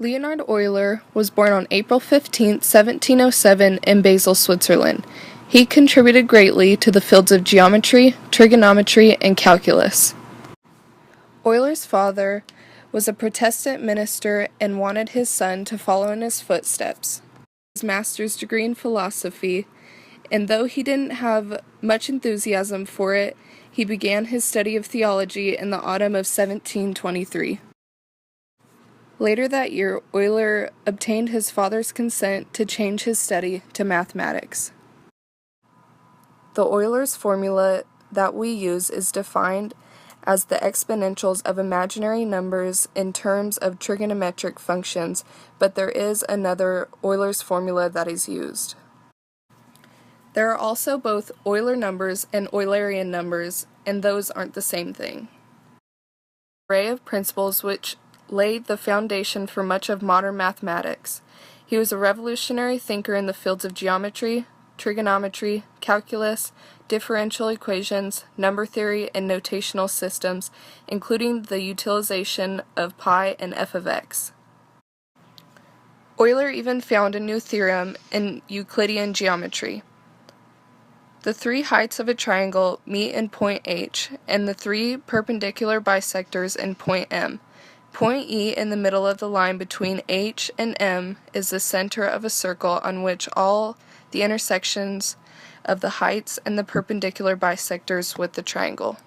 Leonhard Euler was born on April 15, 1707 in Basel, Switzerland. He contributed greatly to the fields of geometry, trigonometry, and calculus. Euler's father was a Protestant minister and wanted his son to follow in his footsteps. His master's degree in philosophy, and though he didn't have much enthusiasm for it, he began his study of theology in the autumn of 1723. Later that year, Euler obtained his father's consent to change his study to mathematics. The Euler's formula that we use is defined as the exponentials of imaginary numbers in terms of trigonometric functions, but there is another Euler's formula that is used. There are also both Euler numbers and Eulerian numbers, and those aren't the same thing. An array of principles which laid the foundation for much of modern mathematics. He was a revolutionary thinker in the fields of geometry, trigonometry, calculus, differential equations, number theory, and notational systems, including the utilization of pi and f of x. Euler even found a new theorem in Euclidean geometry. The three heights of a triangle meet in point H, and the three perpendicular bisectors in point M. Point E in the middle of the line between H and M is the center of a circle on which all the intersections of the heights and the perpendicular bisectors with the triangle.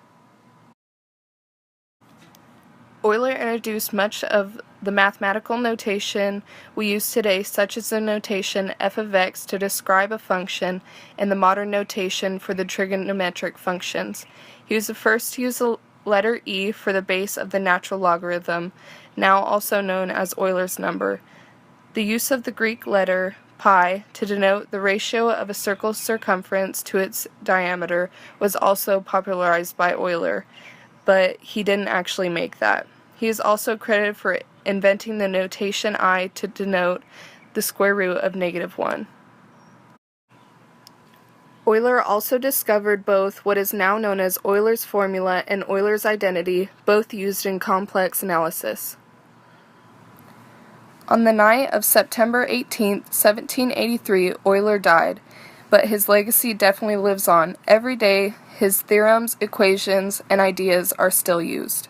Euler introduced much of the mathematical notation we use today, such as the notation f of x to describe a function and the modern notation for the trigonometric functions. He was the first to use the letter E for the base of the natural logarithm, now also known as Euler's number. The use of the Greek letter pi to denote the ratio of a circle's circumference to its diameter was also popularized by Euler, but he didn't actually make that. He is also credited for inventing the notation I to denote the square root of -1. Euler also discovered both what is now known as Euler's formula and Euler's identity, both used in complex analysis. On the night of September 18, 1783, Euler died, but his legacy definitely lives on. Every day, his theorems, equations, and ideas are still used.